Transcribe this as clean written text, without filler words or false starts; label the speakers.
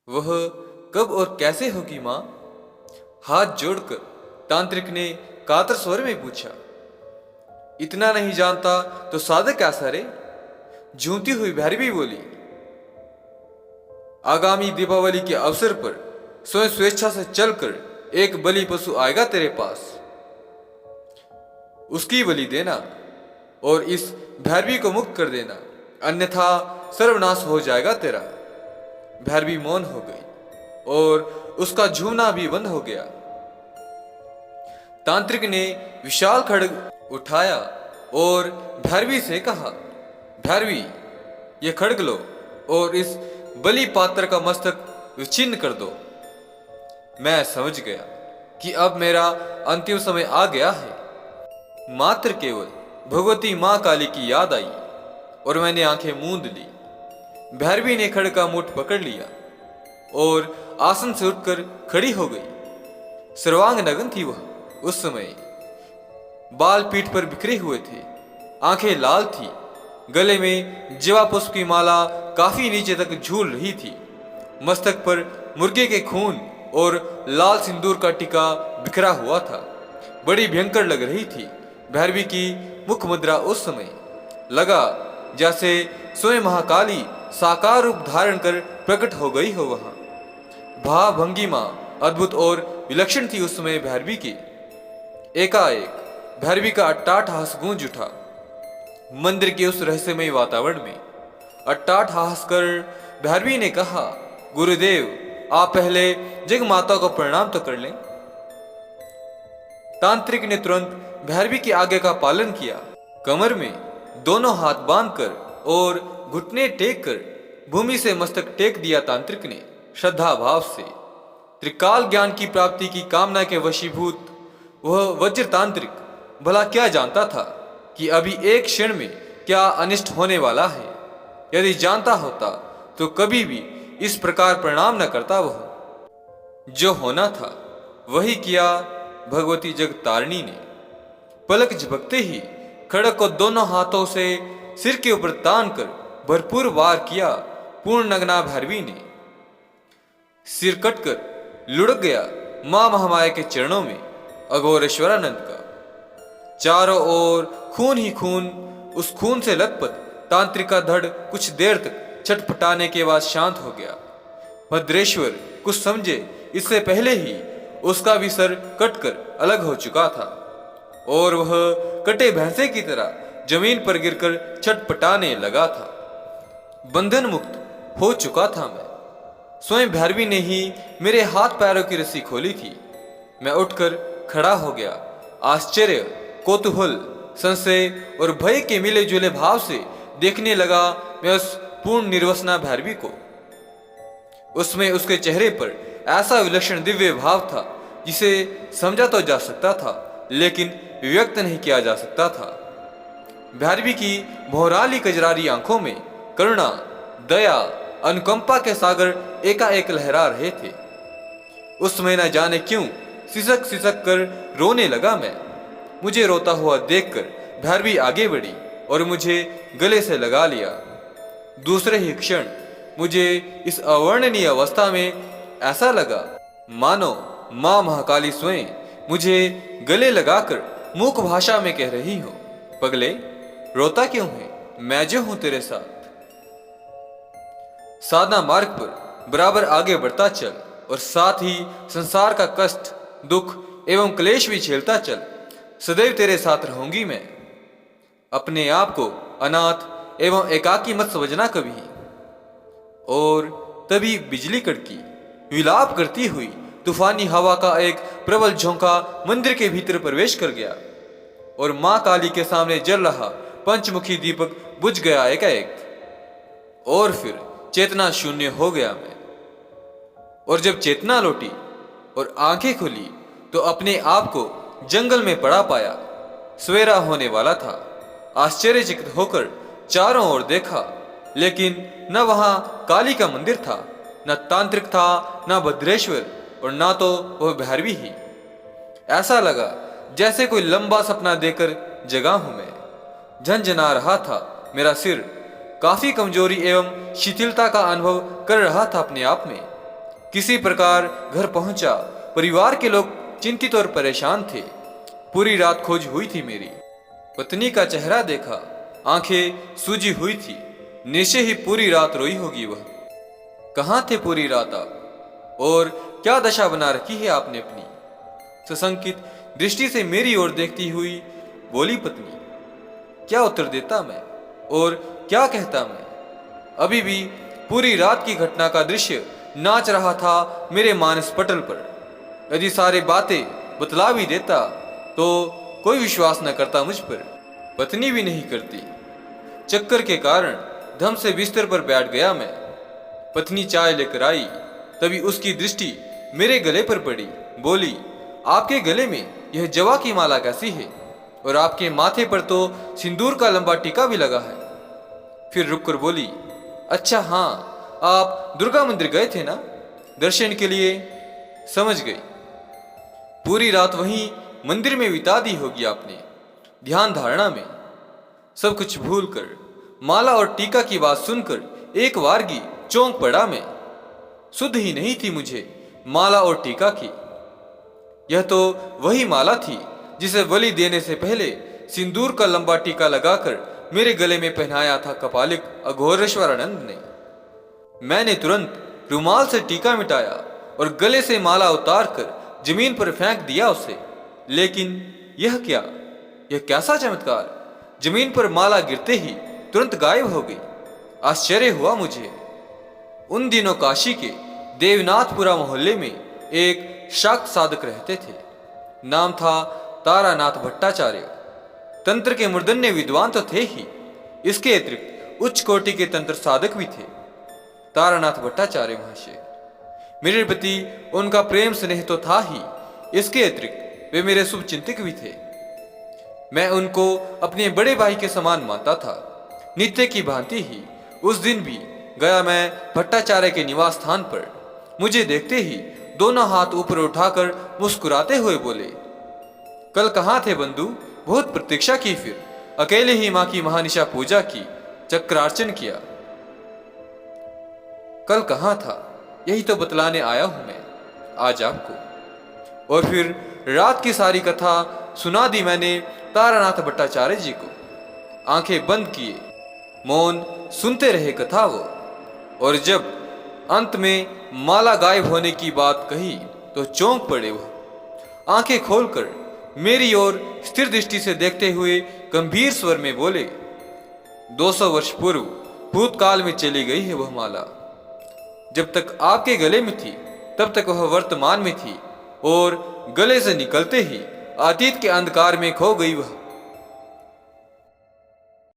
Speaker 1: वह कब और कैसे होगी मां? हाथ जोड़कर तांत्रिक ने कातर स्वर में पूछा। इतना नहीं जानता तो साधक कैसा रे? झूमती हुई भैरवी बोली। आगामी दीपावली के अवसर पर स्वयं स्वेच्छा से चलकर एक बलि पशु आएगा तेरे पास, उसकी बलि देना और इस भैरवी को मुक्त कर देना, अन्यथा सर्वनाश हो जाएगा तेरा। भैरवी मौन हो गई और उसका झूमना भी बंद हो गया। तांत्रिक ने विशाल खड्ग उठाया और भैरवी से कहा, भैरवी, ये खड्ग लो और इस बलि पात्र का मस्तक विच्छिन्न कर दो। मैं समझ गया कि अब मेरा अंतिम समय आ गया है। मात्र केवल भगवती मां काली की याद आई और मैंने आंखें मूंद ली। भैरवी ने खड्ग का मुठ पकड़ लिया और आसन से उठकर खड़ी हो गई। सर्वांग नग्न थी वह उस समय। बाल पीठ पर बिखरे हुए थे, आंखें लाल थी, गले में जवा पुष्प की माला काफी नीचे तक झूल रही थी। मस्तक पर मुर्गे के खून और लाल सिंदूर का टीका बिखरा हुआ था। बड़ी भयंकर लग रही थी भैरवी की मुख मुद्रा। उस समय लगा जैसे स्वयं महाकाली साकार रूप धारण कर प्रकट हो गई हो वहां। भाव भंगिमा अद्भुत और विलक्षण थी उस समय भैरवी की। एकाएक भैरवी का अट्टाठ हास गूंज उठा। मंदिर के उस रहस्यमय वातावरण में अट्टाठ हास कर भैरवी ने कहा, गुरुदेव, आप पहले जग माता को प्रणाम तो कर लें। तांत्रिक ने तुरंत भैरवी की आज्ञा का पालन किया। कमर में दोनों हाथ बांधकर और घुटने टेक कर भूमि से मस्तक टेक दिया। तांत्रिक ने श्रद्धा भाव से त्रिकाल ज्ञान की प्राप्ति की कामना के वशीभूत वह वज्र तांत्रिक भला क्या जानता था कि अभी एक क्षण में क्या अनिष्ट होने वाला है। यदि जानता होता तो कभी भी इस प्रकार प्रणाम न करता। वह जो होना था वही किया भगवती जगतारिणी ने। पलक झपकते ही खड्ग को दोनों हाथों से सिर के ऊपर तान कर भरपूर वार किया। पूर्ण नग्ना भैरवी ने सिर कटकर लुढ़क गया मां महामाया के चरणों में अघोरेश्वरानंद का। चारों ओर खून ही खून। उस खून से लथपथ तांत्रिक का धड़ कुछ देर तक छटपटाने के बाद शांत हो गया। भद्रेश्वर कुछ समझे इससे पहले ही उसका भी सर कटकर अलग हो चुका था और वह कटे भैंसे की तरह जमीन पर गिरकर छटपटाने लगा था। बंधन मुक्त हो चुका था मैं। स्वयं भैरवी ने ही मेरे हाथ पैरों की रस्सी खोली थी। मैं उठकर खड़ा हो गया। आश्चर्य, कौतूहल, संशय और भय के मिले जुले भाव से देखने लगा मैं उस पूर्ण निर्वसना भैरवी को। उसमें उसके चेहरे पर ऐसा विलक्षण दिव्य भाव था जिसे समझा तो जा सकता था लेकिन व्यक्त नहीं किया जा सकता था। भैरवी की भौराली कजरारी आंखों में करुणा, दया, अनुकंपा के सागर एकाएक लहरा रहे थे। उस समय न जाने क्यों सिसक सिसक कर रोने लगा मैं। मुझे रोता हुआ देखकर भैरवी आगे बढ़ी और मुझे गले से लगा लिया। दूसरे ही क्षण मुझे इस अवर्णनीय अवस्था में ऐसा लगा मानो मां महाकाली स्वयं मुझे गले लगाकर मूक भाषा में कह रही हो, पगले, रोता क्यों है? मैं जो हूं तेरे साथ। साधना मार्ग पर बराबर आगे बढ़ता चल और साथ ही संसार का कष्ट, दुख एवं क्लेश भी झेलता चल। सदैव तेरे साथ रहूंगी मैं। अपने आप को अनाथ एवं एकाकी मत समझना कभी। और तभी बिजली कड़की। विलाप करती हुई तूफानी हवा का एक प्रबल झोंका मंदिर के भीतर प्रवेश कर गया और मां काली के सामने जल रहा पंचमुखी दीपक बुझ गया एकाएक। और फिर चेतना शून्य हो गया मैं। और जब चेतना लौटी और आंखें खुली तो अपने आप को जंगल में पड़ा पाया। सवेरा होने वाला था। आश्चर्यचकित होकर चारों ओर देखा लेकिन न वहां काली का मंदिर था, न तांत्रिक था, न भद्रेश्वर और ना तो वह भैरवी ही। ऐसा लगा जैसे कोई लंबा सपना देकर जगा हूं मैं। झंझना रहा था मेरा सिर। काफी कमजोरी एवं शिथिलता का अनुभव कर रहा था अपने आप में। किसी प्रकार घर पहुंचा। परिवार के लोग चिंतित और परेशान थे। पूरी रात खोज हुई थी मेरी। पत्नी का चेहरा देखा, आंखें सूजी हुई थी। निश्चय ही पूरी रात रोई होगी वह। कहाँ थे पूरी रात आप, और क्या दशा बना रखी है आपने अपनी? सशंकित दृष्टि से मेरी ओर देखती हुई बोली पत्नी। क्या उत्तर देता मैं और क्या कहता मैं? अभी भी पूरी रात की घटना का दृश्य नाच रहा था मेरे मानस पटल पर। यदि सारी बातें बतला भी देता तो कोई विश्वास न करता मुझ पर, पत्नी भी नहीं करती। चक्कर के कारण धम से बिस्तर पर बैठ गया मैं। पत्नी चाय लेकर आई, तभी उसकी दृष्टि मेरे गले पर पड़ी। बोली, आपके गले में यह जवा की माला कैसी है, और आपके माथे पर तो सिंदूर का लंबा टीका भी लगा है। फिर रुककर बोली, अच्छा हाँ, आप दुर्गा मंदिर गए थे ना दर्शन के लिए? समझ गई। पूरी रात वहीं मंदिर में बिता दी होगी आपने, ध्यान धारणा में। सब कुछ भूलकर माला और टीका की बात सुनकर एक वारगी चौंक पड़ा मैं। सुध ही नहीं थी मुझे माला और टीका की। यह तो वही माला थी जिसे बलि देने से पहले सिंदूर का लंबा टीका लगाकर मेरे गले में पहनाया था कपालिक अघोरेश्वरानंद ने। मैंने तुरंत रुमाल से टीका मिटाया और गले से माला उतारकर जमीन पर फेंक दिया उसे। लेकिन यह क्या, यह कैसा चमत्कार! जमीन पर माला गिरते ही तुरंत गायब हो गई। आश्चर्य हुआ मुझे। उन दिनों काशी के देवनाथपुरा मोहल्ले में एक शाक्त साधक रहते थे। नाम था तारानाथ भट्टाचार्य। तंत्र के मूर्धन्य विद्वान तो थे ही, इसके अतिरिक्त उच्च कोटि के तंत्र साधक भी थे। तारानाथ भट्टाचार्य महाशय, मेरे प्रति उनका प्रेम स्नेह तो था ही, इसके अतिरिक्त वे मेरे शुभ चिंतक भी थे। मैं उनको अपने बड़े भाई के समान मानता था। नित्य की भांति ही उस दिन भी गया मैं भट्टाचार्य के निवास स्थान पर। मुझे देखते ही दोनों हाथ ऊपर उठाकर मुस्कुराते हुए बोले, कल कहाँ थे बंधु? बहुत प्रतीक्षा की, फिर अकेले ही माँ की महानिशा पूजा की, चक्रार्चन किया। कल कहाँ था, यही तो बतलाने आया हूं मैं आज आपको। और फिर रात की सारी कथा सुना दी मैंने तारानाथ भट्टाचार्य जी को। आंखें बंद किए मौन सुनते रहे कथा वो। और जब अंत में माला गायब होने की बात कही तो चौंक पड़े वह। आंखें खोलकर मेरी ओर स्थिर दृष्टि से देखते हुए गंभीर स्वर में बोले, 200 वर्ष पूर्व भूतकाल में चली गई है वह माला। जब तक आपके गले में थी तब तक वह वर्तमान में थी, और गले से निकलते ही अतीत के अंधकार में खो गई वह।